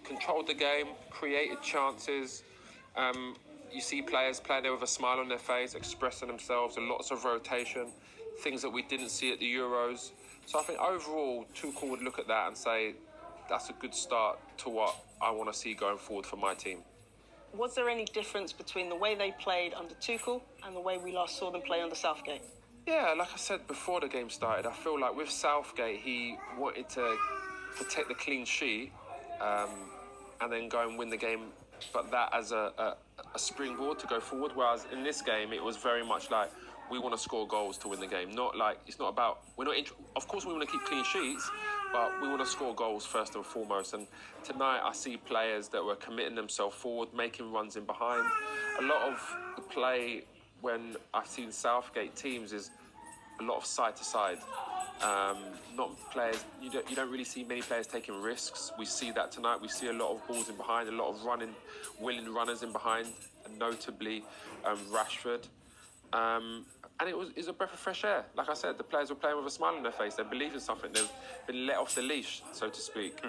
controlled the game, created chances. You see players playing there with a smile on their face, expressing themselves, and lots of rotation, things that we didn't see at the Euros. So I think overall, Tuchel would look at that and say, that's a good start to what I want to see going forward for my team. Was there any difference between the way they played under Tuchel and the way we last saw them play under Southgate? Yeah, like I said before the game started, I feel like with Southgate, he wanted to take the clean sheet and then go and win the game, but that as a springboard to go forward. Whereas in this game, it was very much like, we want to score goals to win the game. Not like, it's not about, of course we want to keep clean sheets, but we want to score goals first and foremost. And tonight I see players that were committing themselves forward, making runs in behind. A lot of the play when I've seen Southgate teams is a lot of side to side. Not players, you don't really see many players taking risks. We see that tonight. We see a lot of balls in behind, a lot of willing runners in behind, and notably Rushford. And it was a breath of fresh air. Like I said, the players were playing with a smile on their face. They believe in something. They've been let off the leash, so to speak.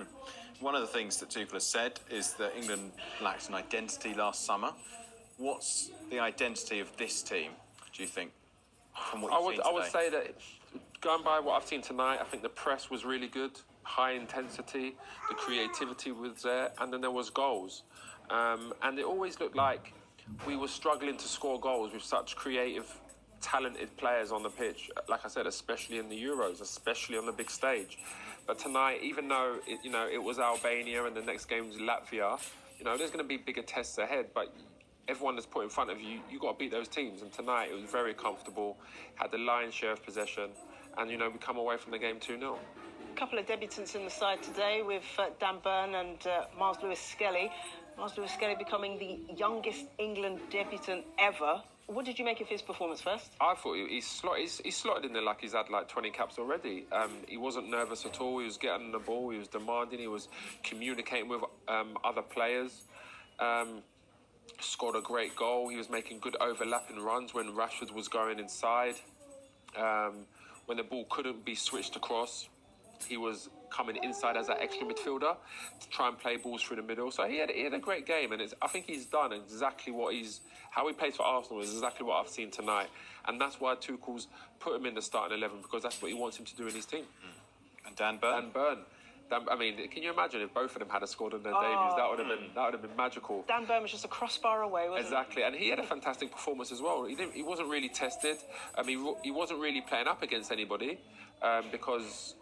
One of the things that Tuchel has said is that England lacked an identity last summer. What's the identity of this team, do you think, from what you've seen today? I would say that, going by what I've seen tonight, I think the press was really good. High intensity, the creativity was there, and then there was goals. And it always looked like we were struggling to score goals with such creative, talented players on the pitch. Like I said, especially in the Euros, especially on the big stage. But tonight, even though it was Albania and the next game was Latvia, there's going to be bigger tests ahead. But everyone that's put in front of you, you got to beat those teams. And tonight, it was very comfortable. Had the lion's share of possession, and we come away from the game 2-0. A couple of debutants in the side today with Dan Burn and Miles Lewis-Skelly. Miles Lewis-Skelly becoming the youngest England debutant ever. What did you make of his performance first? I thought he slotted in there like he's had like 20 caps already. He wasn't nervous at all. He was getting the ball. He was demanding. He was communicating with other players. Scored a great goal. He was making good overlapping runs when Rushford was going inside. When the ball couldn't be switched across, he was coming inside as an extra midfielder to try and play balls through the middle. So he had a great game, and I think he's done exactly how he plays for Arsenal is exactly what I've seen tonight. And that's why Tuchel's put him in the starting 11, because that's what he wants him to do in his team. And Dan Burn? I mean, can you imagine if both of them had scored on their debuts? That would have been magical. Dan Burn was just a crossbar away, wasn't he? Exactly, and he had a fantastic performance as well. He wasn't really tested. He wasn't really playing up against anybody because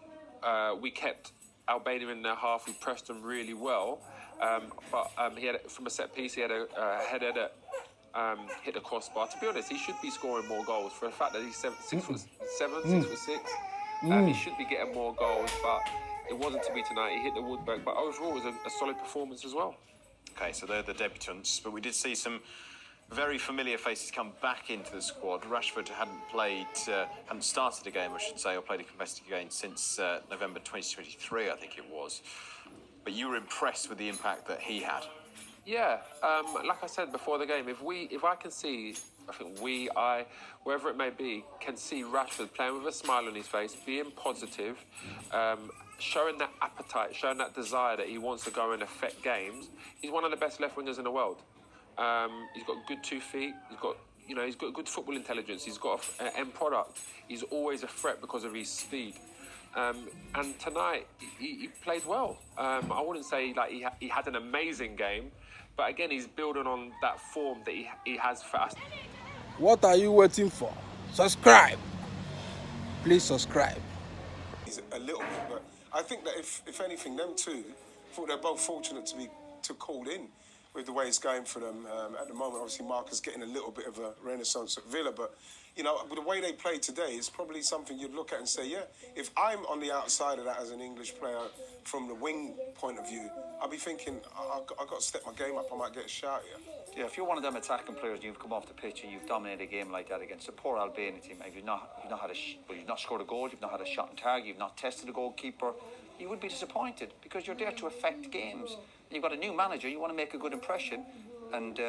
we kept Albania in their half. We pressed them really well, but he had from a set piece. He had a header that hit the crossbar. To be honest, he should be scoring more goals. For the fact that he's 6'7", 6'6", he should be getting more goals, but it wasn't to be tonight. He hit the woodwork, but overall it was a solid performance as well. Okay, so they're the debutants, but we did see some very familiar faces come back into the squad. Rushford hadn't started a game, I should say, or played a competitive game since November 2023, I think it was. But you were impressed with the impact that he had. Yeah, like I said before the game, if I can see, I think wherever it may be, can see Rashford playing with a smile on his face, being positive, showing that appetite, showing that desire that he wants to go and affect games. He's one of the best left wingers in the world. He's got good 2 feet. He's got good football intelligence. He's got an end product. He's always a threat because of his speed. And tonight he played well. I wouldn't say like he had an amazing game, but again he's building on that form that he has for us. What are you waiting for? Subscribe. Please subscribe. He's a little bit, but I think that if anything, them two, I thought they're both fortunate to called in with the way it's going for them at the moment. Obviously, Marcus getting a little bit of a renaissance at Villa, but with the way they play today, it's probably something you'd look at and say, yeah, if I'm on the outside of that as an English player from the wing point of view, I'll be thinking, I've got to step my game up, I might get a shout here. Yeah, if you're one of them attacking players and you've come off the pitch and you've dominated a game like that against a poor Albania team, if you've not scored a goal, you've not had a shot on target, you've not tested a goalkeeper, you would be disappointed because you're there to affect games. You've got a new manager, you want to make a good impression, and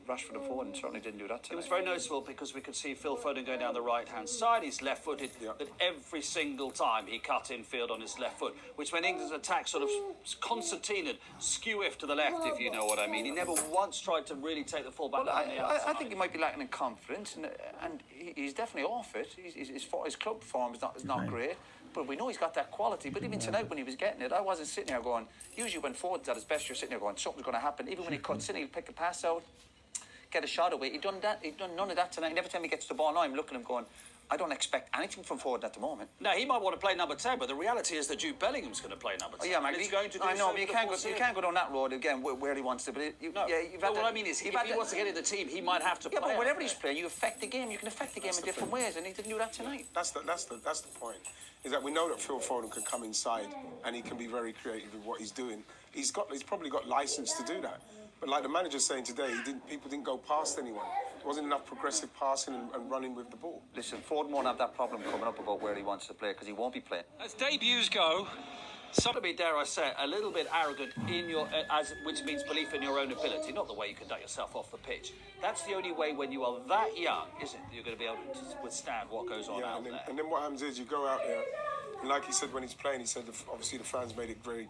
Rashford and Foden certainly didn't do that tonight. It was very noticeable because we could see Phil Foden going down the right-hand side. He's left-footed, but every single time he cut in field on his left foot, which when England's attack sort of concertinaed, skew-if to the left, if you know what I mean. He never once tried to really take the full back on the outside. I think he might be lacking in confidence, and he's definitely off it. His club form is not great. But we know he's got that quality. But even tonight when he was getting it, I wasn't sitting there going, usually when Foden's at his best, you're sitting there going, something's going to happen. Even when he cuts in, he'll pick a pass out, get a shot away. He'd done none of that tonight. And every time he gets the ball now, I'm looking at him going, I don't expect anything from Foden at the moment. No, he might want to play number 10, but the reality is that Jude Bellingham's going to play number 10. Oh, yeah, man. He's going to do I know, so but you can't go down that road again where he wants to. But what I mean is, if he wants to get in the team, he might have to play. Yeah, but whenever he's playing, you affect the game. You can affect the game in different ways, and he didn't do that tonight. That's the point. Is that we know that Phil Foden can come inside and he can be very creative with what he's doing. He's probably got license to do that. But like the manager's saying today, people didn't go past anyone. There wasn't enough progressive passing and running with the ball. Listen, Foden won't have that problem coming up about where he wants to play because he won't be playing. As debuts go, some to be, dare I say, a little bit arrogant in your, which means belief in your own ability, not the way you conduct yourself off the pitch. That's the only way when you are that young, isn't it? You're going to be able to withstand what goes on out there. And then what happens is you go out there, and like he said when he's playing, he said obviously the fans made it very,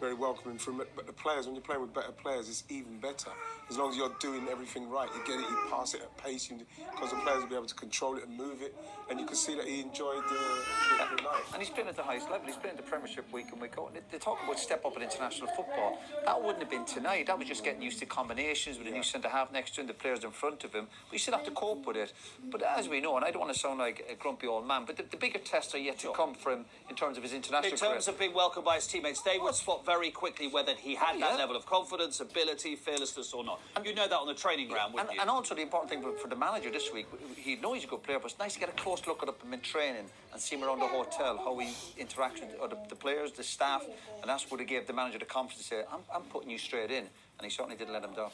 very welcoming for him. But the players, when you're playing with better players, it's even better. As long as you're doing everything right, you get it, you pass it at pace, because the players will be able to control it and move it. And you can see that he enjoyed the night. And he's playing at the highest level. He's playing the Premiership week in, week out. And they talk about step up in international football. That wouldn't have been tonight. That was just getting used to combinations with a new centre-half next to him, the players in front of him. We still have to cope with it. But as we know, and I don't want to sound like a grumpy old man, but the bigger tests are yet to come for him in terms of his international In terms of being welcomed by his teammates, they would spot very quickly whether he had that level of confidence, ability, fearlessness or not. And you know that on the training ground, wouldn't you? And also the important thing for the manager this week, he knows he's a good player, but it's nice to get a close look at him in training and see him around the hotel, how he interacts with the players, the staff, and that's what he gave the manager the confidence to say, I'm putting you straight in, and he certainly didn't let him down.